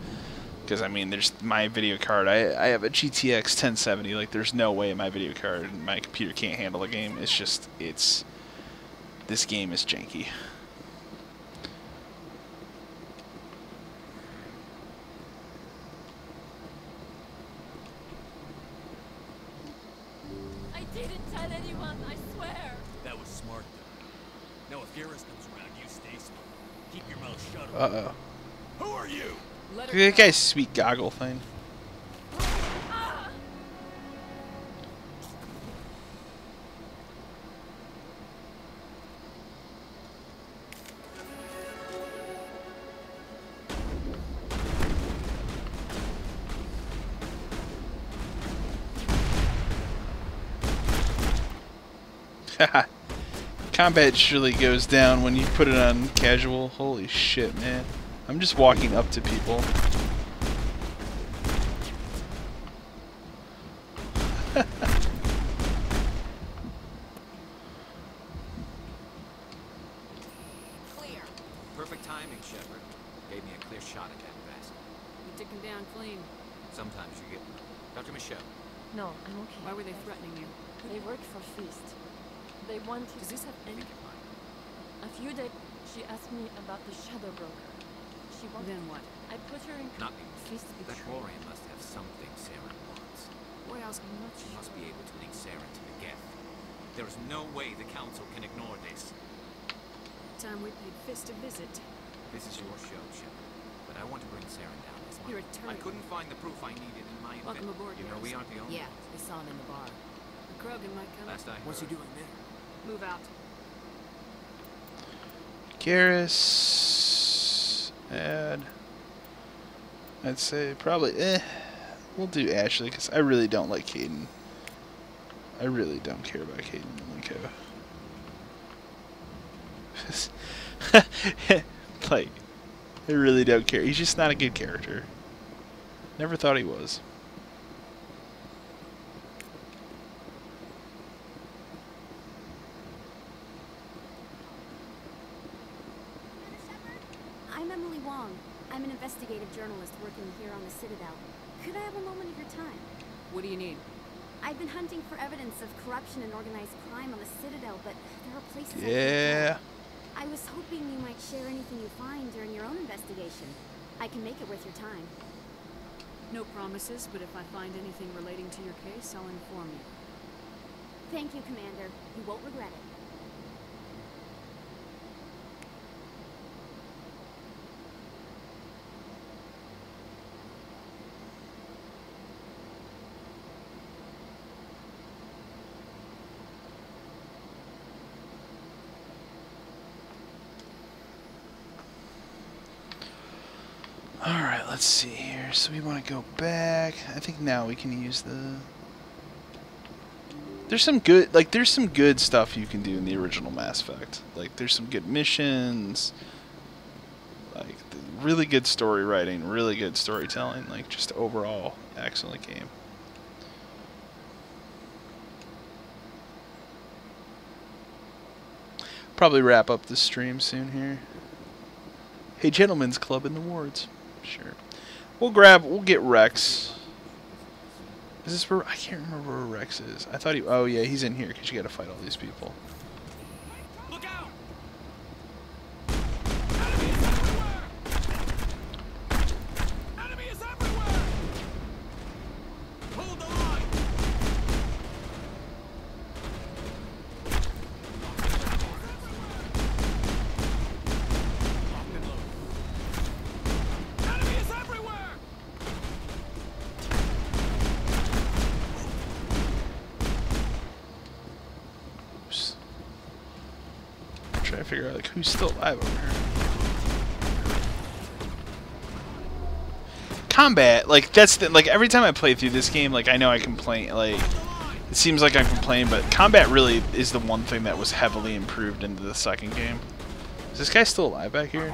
Because I mean, there's my video card. I have a GTX 1070. Like, there's no way my video card and my computer can't handle the game. It's just, this game is janky. I didn't tell anyone, I swear. That was smart, though. Now, if Garrus comes around, you stay smart. Keep your mouth shut. Uh-oh. Who are you? Look at that guy's sweet goggle thing. Combat surely goes down when you put it on casual. Holy shit, man. I'm just walking up to people. Clear. Perfect timing, Shepard. Gave me a clear shot at that bastard. You took him down clean. Sometimes you get... Dr. Michelle. No, I'm okay. Why were they threatening you? They work for Feast. They want to... Does this have any... A few days, she asked me about the Shadow Broker. She wanted... Then what? I put her in... Not anymore. Feast That Quarian must have something Saren wants. What else? I'm not She sure. must be able to link Saren to the Geth. There is no way the Council can ignore this. Time we paid Fist a visit. This is your show, Shepard. But I want to bring Saren down as You're mine. a turret. I couldn't find the proof I needed in my Welcome inventory. aboard, You know, we aren't the only Yeah, we saw him in the bar. Krogan might come. Last I heard. What's he doing there? Move out. Garrus. Add. I'd say probably, we'll do Ashley, because I really don't like Kaidan. I really don't care about Kaidan Malenko. Like, I really don't care. He's just not a good character. Never thought he was. I'm Emily Wong. I'm an investigative journalist working here on the Citadel. Could I have a moment of your time? What do you need? I've been hunting for evidence of corruption and organized crime on the Citadel, but there are places Yeah. I was hoping you might share anything you find during your own investigation. I can make it worth your time. No promises, but if I find anything relating to your case, I'll inform you. Thank you, Commander. You won't regret it. Alright, let's see here. So we want to go back. I think now we can use the... There's some good stuff you can do in the original Mass Effect. Like, there's some good missions. Like, really good story writing, really good storytelling. Like, just overall, excellent game. Probably wrap up the stream soon here. Hey, Gentlemen's Club in the wards. Sure. We'll get Rex. Is this where, I can't remember where Rex is. I thought oh yeah, he's in here because you gotta fight all these people. Look out! Enemy is everywhere! Hold the line! Enemy is everywhere! Trying to figure out like who's still alive over here. Combat, like that's the, like every time I play through this game, like I know I complain, like it seems like I complain, but combat really is the one thing that was heavily improved into the second game. Is this guy still alive back here?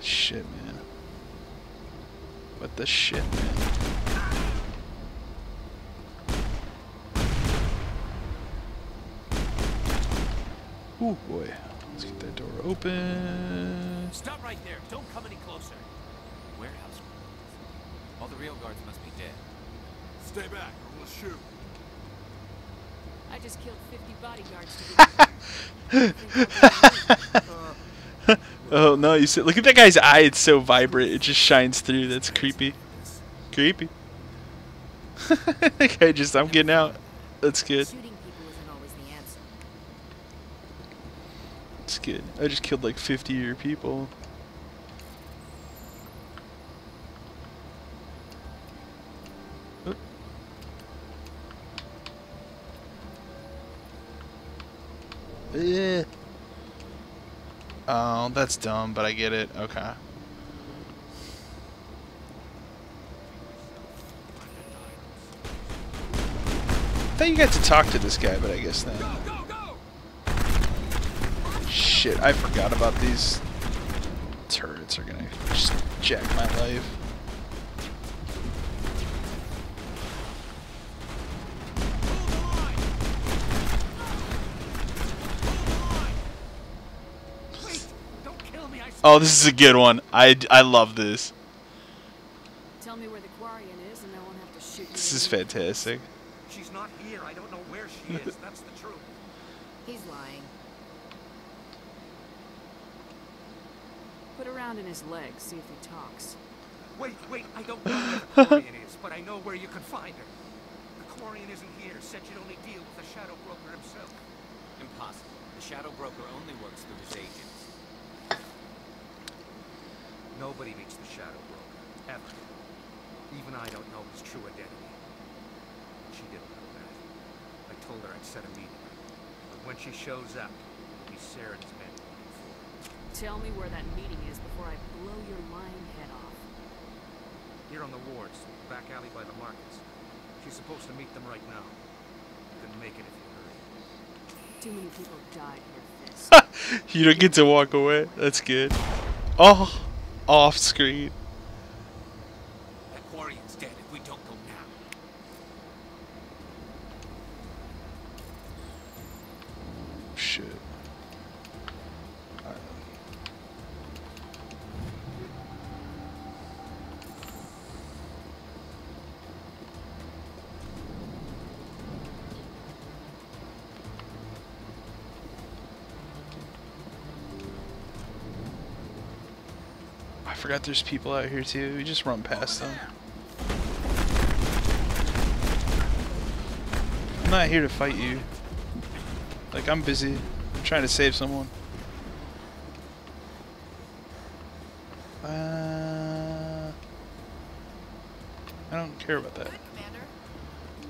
Shit, man. What the shit, man? Oh boy, let's get that door open. Stop right there. Don't come any closer. Warehouse. All the real guards must be dead. Stay back, or we'll shoot. I just killed 50 bodyguards to Oh no, you see, look at that guy's eye, it's so vibrant, it just shines through. That's creepy. Creepy. Okay, just, I'm getting out. That's good. That's good. I just killed like 50 of your people. Oop. Oh, that's dumb, but I get it. Okay. I thought you got to talk to this guy, but I guess not. Shit, I forgot about these turrets are gonna just jack my life. Oh, this is a good one. I love this. Tell me where the Quarian is and I won't have to shoot you. This is fantastic. She's not here. I don't know where she is. That's the truth. He's lying. Put a round in his leg, see if he talks. Wait, I don't know where the Quarian is, but I know where you can find her. The Quarian isn't here. Said you'd only deal with the Shadow Broker himself. Impossible. The Shadow Broker only works through his agents. Nobody meets the Shadow Broker, ever. Even I don't know his true identity. She didn't know that. I told her I'd set a meeting. But when she shows up, it'll be Saren's men looking for her. Tell me where that meeting is before I blow your lying head off. Here on the wards, back alley by the markets. She's supposed to meet them right now. You can make it if you hurry. Too many people died here, Fist. You don't get to walk away. That's good. Oh, off screen. That Quarian's dead if we don't go now. Shit. I forgot there's people out here too. We just run past them. I'm not here to fight you. Like, I'm busy. I'm trying to save someone. I don't care about that.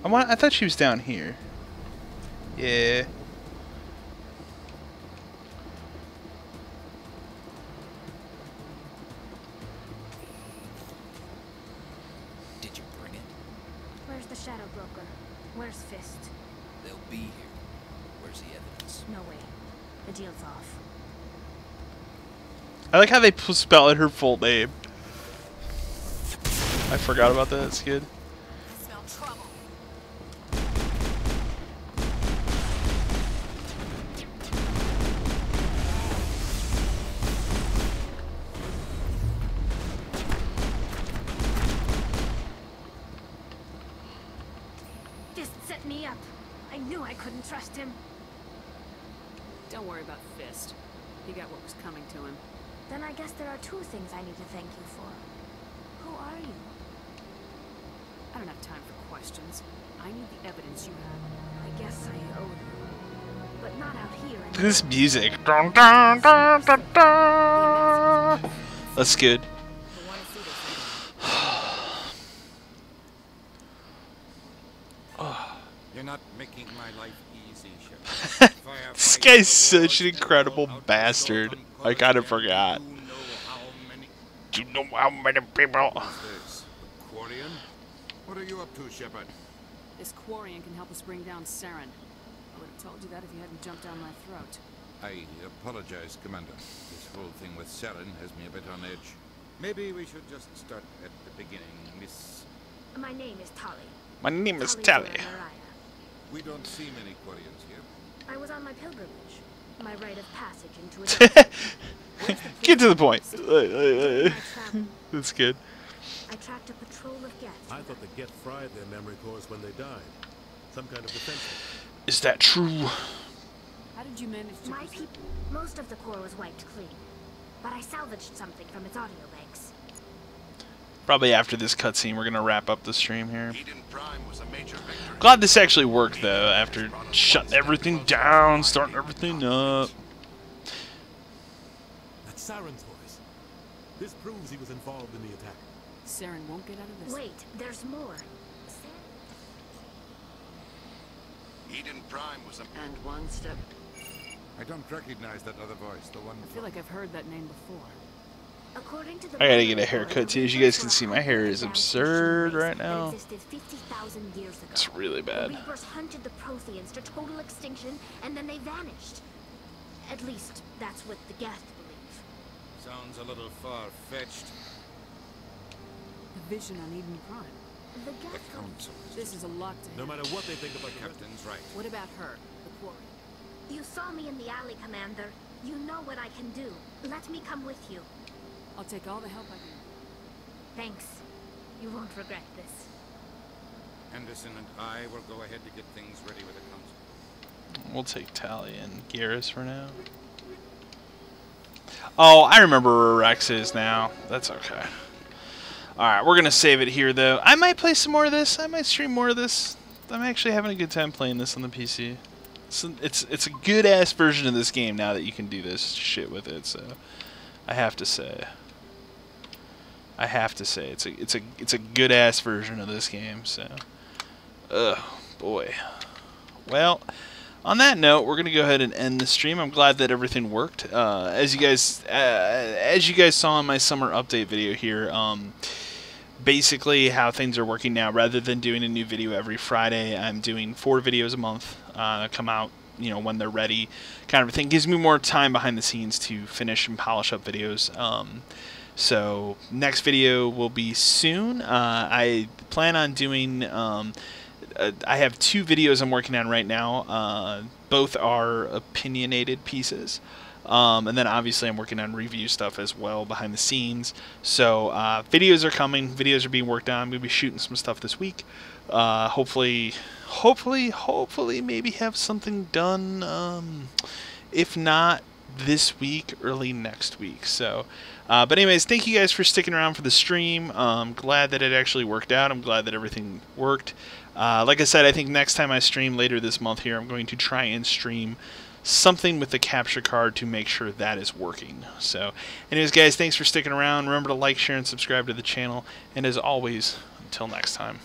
I thought she was down here. Yeah. Did you bring it? Where's the Shadow Broker? Where's Fist? They'll be here. Where's the evidence? No way. The deal's off. I like how they spell out her full name. I forgot about that. That's good. I smell trouble. Fist set me up. I knew I couldn't trust him. Don't worry about Fist. He got what was coming to him. Then I guess there are two things I need to thank you for. Who are you? I don't have time for questions. I need the evidence you have. I guess I owe you. But not out here. This music. Dun, dun, dun, dun, dun. That's good. You're not making my life easy, Shepard. This guy's such an incredible bastard. I kind of forgot. Do you know how many people? Quarian? What are you up to, Shepard? This Quarian can help us bring down Saren. I would have told you that if you hadn't jumped down my throat. I apologize, Commander. This whole thing with Saren has me a bit on edge. Maybe we should just start at the beginning, Miss... My name is Tali. My name is Tali. We don't see many Quarians here. I was on my pilgrimage. My rite of passage into a... Get to the point. That's good. I tracked a patrol of Geth. I thought the Geth fried their memory cores when they died. Some kind of defense. Is that true? How did you manage to... My people... Most of the core was wiped clean. But I salvaged something from its audio banks. Probably after this cutscene, we're gonna wrap up the stream here. Glad this actually worked though. After shutting everything down, starting everything up. That's Saren's voice. This proves he was involved in the attack. Saren won't get out of this. Wait, there's more. Eden Prime was a... And one step. I don't recognize that other voice, the one... I feel like I've heard that name before. According to the I gotta get a haircut too. As you guys can see, my hair is absurd right now. It's really bad. The Reapers hunted the Protheans to total extinction, and then they vanished. At least, that's what the Geth believe. Sounds a little far-fetched. The vision on Eden Prime. The Geth... Council. This is a lot to No matter what they think about Captain's right. What about her, the Quarian? You saw me in the alley, Commander. You know what I can do. Let me come with you. I'll take all the help I can. Thanks. You won't regret this. Henderson and I will go ahead to get things ready with the council. We'll take Tali and Garrus for now. Oh, I remember where Rex is now. That's okay. Alright, we're going to save it here, though. I might play some more of this. I might stream more of this. I'm actually having a good time playing this on the PC. It's a good-ass version of this game now that you can do this shit with it, so... I have to say it's a good-ass version of this game, so... Oh, boy. Well... On that note, we're gonna go ahead and end the stream. I'm glad that everything worked. As you guys saw in my summer update video here, basically how things are working now. Rather than doing a new video every Friday, I'm doing 4 videos a month, come out, you know, when they're ready, kind of a thing. Gives me more time behind the scenes to finish and polish up videos. So next video will be soon. I plan on doing, I have 2 videos I'm working on right now. Both are opinionated pieces. And then obviously I'm working on review stuff as well behind the scenes. So videos are coming. Videos are being worked on. I'm going to be shooting some stuff this week. Hopefully maybe have something done. If not this week, early next week. So, but anyways, thank you guys for sticking around for the stream. Glad that it actually worked out. I'm glad that everything worked. Like I said, I think next time I stream later this month here, I'm going to try and stream something with the capture card to make sure that is working. So anyways, guys, thanks for sticking around. Remember to like, share, and subscribe to the channel. And as always, until next time.